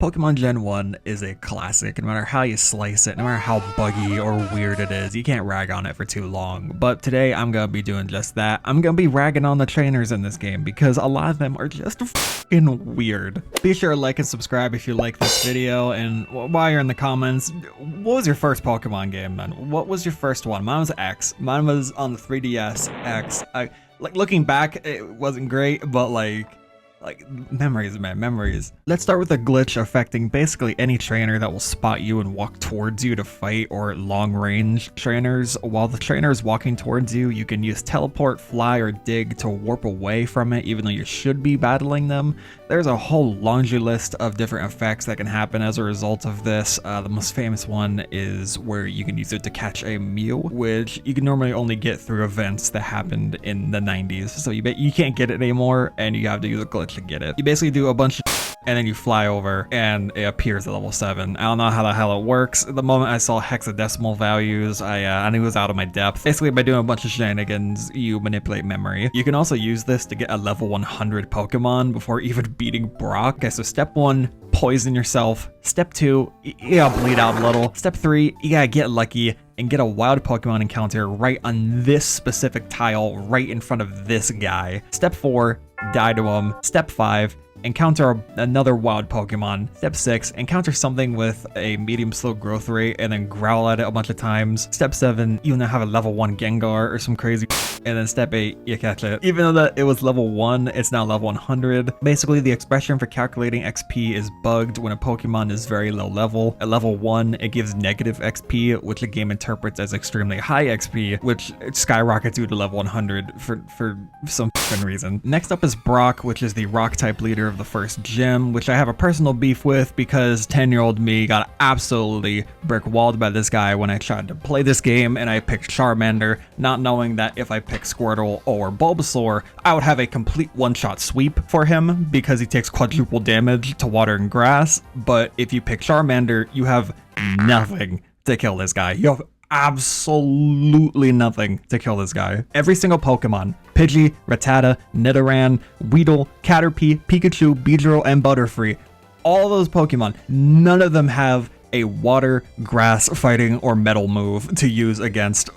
Pokemon Gen 1 is a classic. No matter how you slice it, no matter how buggy or weird it is, you can't rag on it for too long. But today I'm gonna be doing just that. I'm gonna be ragging on the trainers in this game because a lot of them are just fucking weird. Be sure to like and subscribe if you like this video, and while you're in the comments, what was your first Pokemon game, man? What was your first one? Mine was X. Mine was on the 3DS X. Like looking back, it wasn't great, but like memories, man, memories. Let's start with a glitch affecting basically any trainer that will spot you and walk towards you to fight, or long range trainers. While the trainer is walking towards you, you can use teleport, fly, or dig to warp away from it, even though you should be battling them. There's a whole laundry list of different effects that can happen as a result of this. The most famous one is where you can use it to catch a Mew, which you can normally only get through events that happened in the 90s. So you can't get it anymore, and you have to use a glitch to get it. You basically do a bunch of and then you fly over and it appears at level 7. I don't know how the hell it works. The moment I saw hexadecimal values, I knew it was out of my depth. Basically, by doing a bunch of shenanigans, you manipulate memory. You can also use this to get a level 100 Pokemon before even beating Brock. Okay, so step 1, poison yourself. Step 2, you gotta bleed out a little. Step 3, you gotta get lucky and get a wild Pokemon encounter right on this specific tile, right in front of this guy. Step 4, die to him. Step 5, encounter another wild Pokemon. Step 6, encounter something with a medium slow growth rate and then growl at it a bunch of times. Step 7, you now have a level 1 Gengar or some crazy. And then step 8, you catch it. Even though that it was level 1, it's now level 100. Basically, the expression for calculating XP is bugged when a Pokemon is very low level. At level 1, it gives negative XP, which the game interprets as extremely high XP, which skyrockets you to level 100 for some reason. Next up is Brock, which is the rock type leader of the first gym, which I have a personal beef with because 10-year-old me got absolutely brick walled by this guy when I tried to play this game, and I picked Charmander, not knowing that if I pick Squirtle or Bulbasaur, I would have a complete one-shot sweep for him because he takes quadruple damage to water and grass. But if you pick Charmander, you have nothing to kill this guy. You have absolutely nothing to kill this guy. Every single Pokemon, Pidgey, Rattata, Nidoran, Weedle, Caterpie, Pikachu, Beedrill, and Butterfree, all those Pokemon, none of them have a water, grass, fighting, or metal move to use against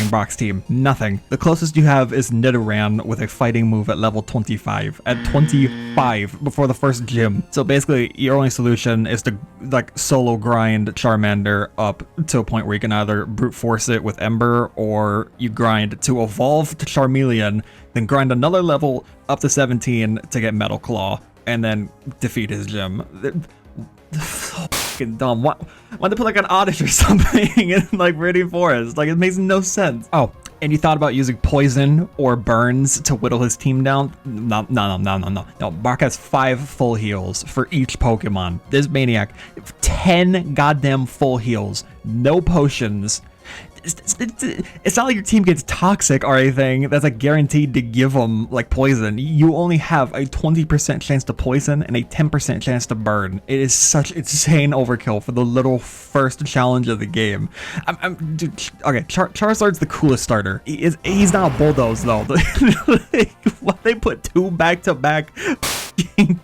Brock's team. Nothing. The closest you have is Nidoran with a fighting move at level 25. At 25 before the first gym. So basically, your only solution is to like solo grind Charmander up to a point where you can either brute force it with Ember, or you grind to evolve to Charmeleon, then grind another level up to 17 to get Metal Claw, and then defeat his gym. So fucking dumb. Why they put like an Oddish or something in like Viridian Forest? Like, it makes no sense. Oh, and you thought about using Poison or Burns to whittle his team down? No. Brock has 5 full heals for each Pokemon. This maniac, 10 goddamn full heals, no potions. It's not like your team gets toxic or anything that's like guaranteed to give them like poison. You only have a 20% chance to poison and a 10% chance to burn. It is such insane overkill for the little first challenge of the game. Dude, okay, Charizard's the coolest starter. He's not a bulldoze though. Why they put 2 back-to-back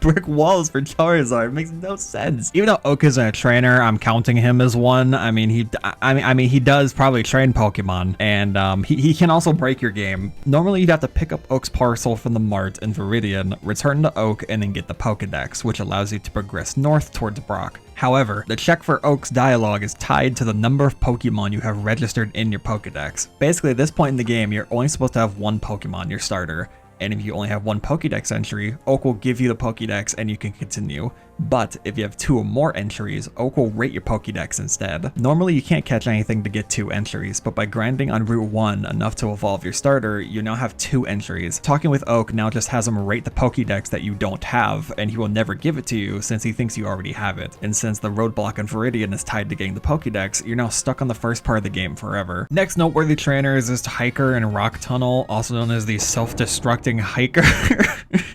brick walls for Charizard? It makes no sense. Even though Oak isn't a trainer, I'm counting him as one. I mean, he does probably train Pokemon, and he can also break your game. Normally, you'd have to pick up Oak's parcel from the mart in Viridian, return to Oak, and then get the Pokedex, which allows you to progress north towards Brock. However, the check for Oak's dialogue is tied to the number of Pokemon you have registered in your Pokedex. Basically, at this point in the game, you're only supposed to have 1 Pokemon, your starter. And if you only have 1 Pokédex entry, Oak will give you the Pokédex and you can continue. But if you have 2 or more entries, Oak will rate your Pokédex instead. Normally you can't catch anything to get 2 entries, but by grinding on Route 1 enough to evolve your starter, you now have 2 entries. Talking with Oak now just has him rate the Pokédex that you don't have, and he will never give it to you since he thinks you already have it. And since the roadblock in Viridian is tied to getting the Pokédex, you're now stuck on the first part of the game forever. Next noteworthy trainers is Hiker and Rock Tunnel, also known as the Self-destructing Hiker.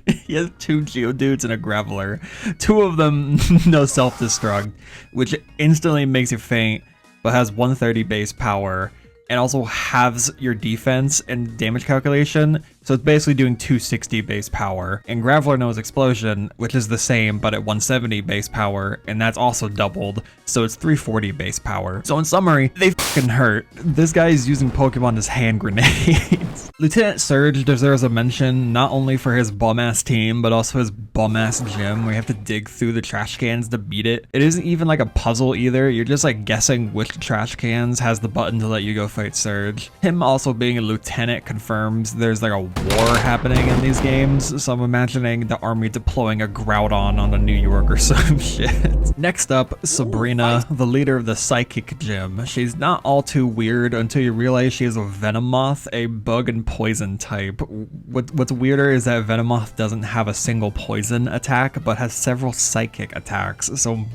He has 2 Geodudes and a Graveler. 2 of them no self-destruct, which instantly makes you faint, but has 130 base power, and also halves your defense and damage calculation, So it's basically doing 260 base power. And Graveler knows Explosion, which is the same but at 170 base power, and that's also doubled, so it's 340 base power. So in summary, they fucking hurt. This guy is using Pokemon as hand grenades. Lieutenant Surge deserves a mention not only for his bum-ass team, but also his bum-ass gym where you have to dig through the trash cans to beat it. It isn't even like a puzzle either, you're just like guessing which trash cans has the button to let you go fight Surge. Him also being a lieutenant confirms there's like a war happening in these games, so I'm imagining the army deploying a Groudon on New York or some shit. Next up, Sabrina, the leader of the Psychic Gym. She's not all too weird until you realize she is a Venomoth, a bug and poison type. What's weirder is that Venomoth doesn't have a single poison attack, but has several psychic attacks, so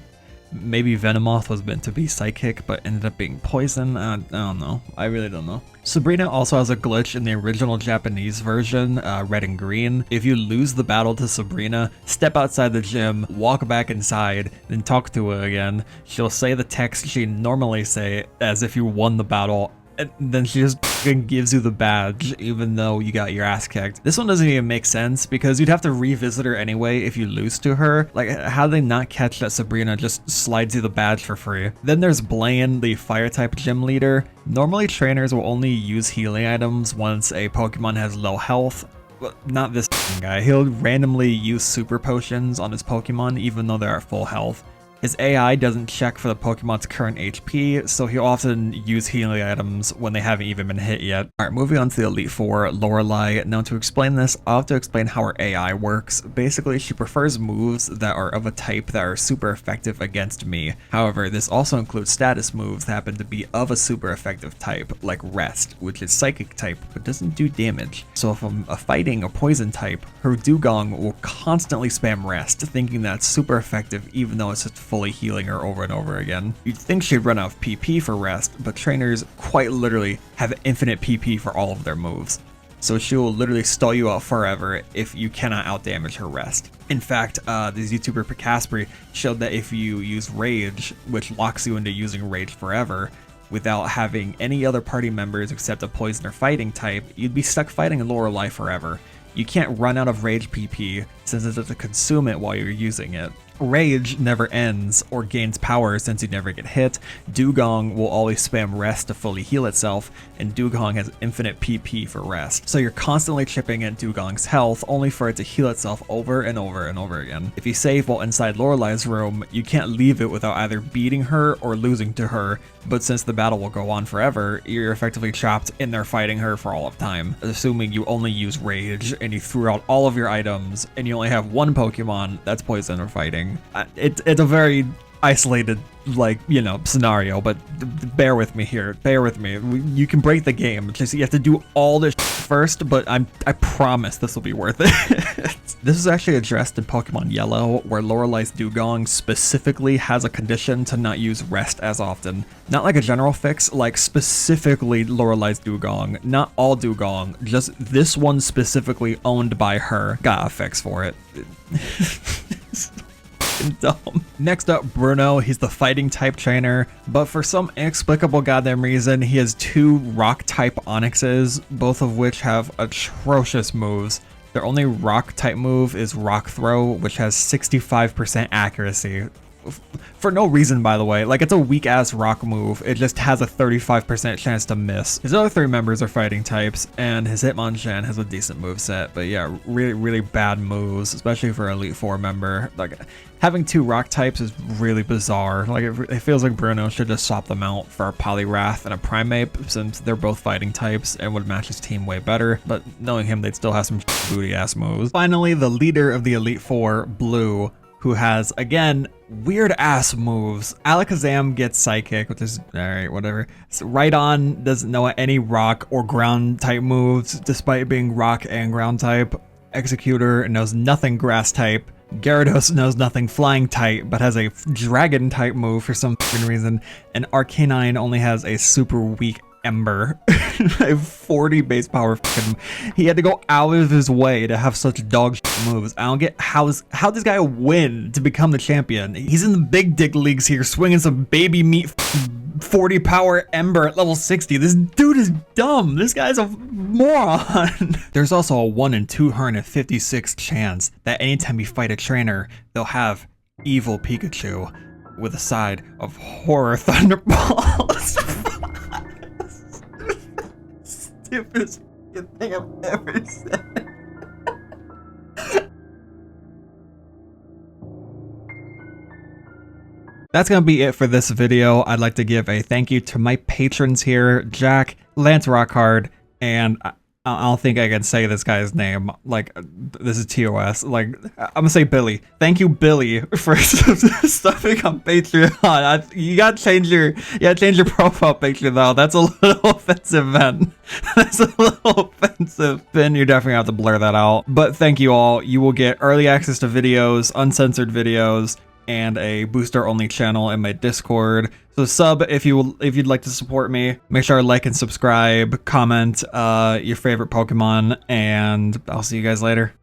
maybe Venomoth was meant to be psychic, but ended up being poison. I don't know. I really don't know. Sabrina also has a glitch in the original Japanese version, red and green. If you lose the battle to Sabrina, step outside the gym, walk back inside, then talk to her again. She'll say the text she normally say as if you won the battle, and then she just gives you the badge even though you got your ass kicked. This one doesn't even make sense because you'd have to revisit her anyway if you lose to her. Like, how do they not catch that Sabrina just slides you the badge for free? Then there's Blaine, the fire type gym leader. Normally trainers will only use healing items once a Pokemon has low health. Well, not this guy. He'll randomly use super potions on his Pokemon even though they're at full health. His AI doesn't check for the Pokemon's current HP, so he'll often use healing items when they haven't even been hit yet. Alright, moving on to the Elite Four, Lorelei. Now to explain this, I'll have to explain how her AI works. Basically, she prefers moves that are of a type that are super effective against me. However, this also includes status moves that happen to be of a super effective type, like Rest, which is Psychic type, but doesn't do damage. So if I'm a fighting or poison type, her Dugong will constantly spam Rest, thinking that's super effective even though it's just fully healing her over and over again. You'd think she'd run out of PP for Rest, but trainers quite literally have infinite PP for all of their moves. So she will literally stall you out forever if you cannot outdamage her Rest. In fact, this YouTuber Pikachu showed that if you use Rage, which locks you into using Rage forever, without having any other party members except a poison or fighting type, you'd be stuck fighting Lorelei forever. You can't run out of Rage PP since it doesn't consume it while you're using it. Rage never ends or gains power since you never get hit. Dugong will always spam Rest to fully heal itself, and Dugong has infinite PP for Rest. So you're constantly chipping at Dugong's health only for it to heal itself over and over and over again. If you save while inside Lorelei's room, you can't leave it without either beating her or losing to her, but since the battle will go on forever, you're effectively trapped in there fighting her for all of time, assuming you only use Rage and you threw out all of your items and you only have one Pokemon that's poison or fighting. It's a very isolated, like, you know, scenario, but bear with me here. Bear with me. You can break the game. Just you have to do all this first, but I promise this will be worth it. This is actually addressed in Pokemon Yellow, where Lorelei's Dugong specifically has a condition to not use Rest as often. Not like a general fix, like specifically Lorelei's Dugong. Not all Dugong, just this one specifically owned by her. Got a fix for it. Dumb. Next up, Bruno. He's the fighting type trainer, but for some inexplicable goddamn reason, he has two rock type Onyxes, both of which have atrocious moves. Their only rock type move is Rock Throw, which has 65% accuracy. For no reason, by the way. Like, it's a weak ass rock move. It just has a 35% chance to miss. His other three members are fighting types, and his Hitmonchan has a decent moveset. But yeah, really bad moves, especially for an Elite Four member. Like, having two rock types is really bizarre. Like, it feels like Bruno should just swap them out for a Poliwrath and a Primeape, since they're both fighting types and would match his team way better. But knowing him, they'd still have some booty ass moves. Finally, the leader of the Elite Four, Blue, who has, again, weird ass moves. Alakazam gets Psychic, which is alright, whatever. So Rhydon doesn't know any rock or ground type moves, despite being rock and ground type. Executor knows nothing grass type. Gyarados knows nothing flying type, but has a dragon type move for some reason. And Arcanine only has a super weak Ember. I have 40 base power. He had to go out of his way to have such dog moves. I don't get how this guy win to become the champion. He's in the big dick leagues here, swinging some baby meat 40 power Ember at level 60. This dude is dumb. This guy's a moron. There's also a 1 in 256 chance that anytime you fight a trainer, they'll have evil Pikachu with a side of horror thunderbolts. Stupidest thing I've ever said. That's gonna be it for this video. I'd like to give a thank you to my patrons here, Jack, Lance Rockhard, and I don't think I can say this guy's name. Like, this is TOS. Like, I'm gonna say Billy. Thank you, Billy, for stuffing on Patreon. You gotta change your profile picture though. That's a little offensive, man. That's a little offensive. Ben, you definitely have to blur that out. But thank you all. You will get early access to videos, uncensored videos, and a booster only channel in my Discord. So sub if you'd like to support me. Make sure to like and subscribe, comment your favorite Pokemon, and I'll see you guys later.